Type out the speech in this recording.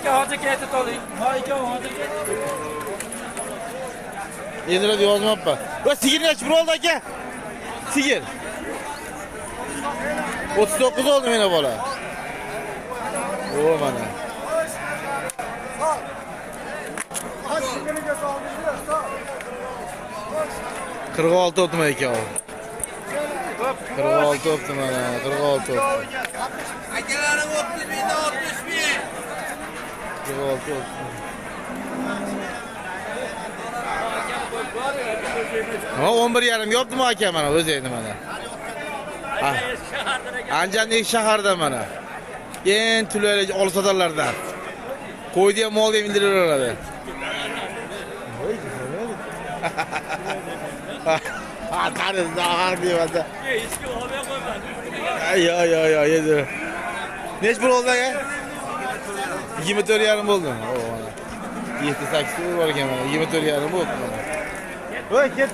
aka hozir ketib oling. Ha aka hozir Endi de yozmabman. Va sigir necha bir oldu aka? Sigir. 39 oldu mena bola. O mana. Kırk altı oldu mu aka? 46 oldu mana, 46 oldu. Akalarım 30 bin, 60 bin. 46 oldu. Ama 11 yarım yaptı mı hakem bana özeydi bana. Ancan ne şaharda bana. En tülöyle ol satarlardan. Koy diye mol diye bildirir orada. Karız daha diyor bana. Ya yedir. Neç bir oldu ya? 24 yarım oldu. O bana. 7-8 var ki bana. 24 yarım oldu bana. Oy git.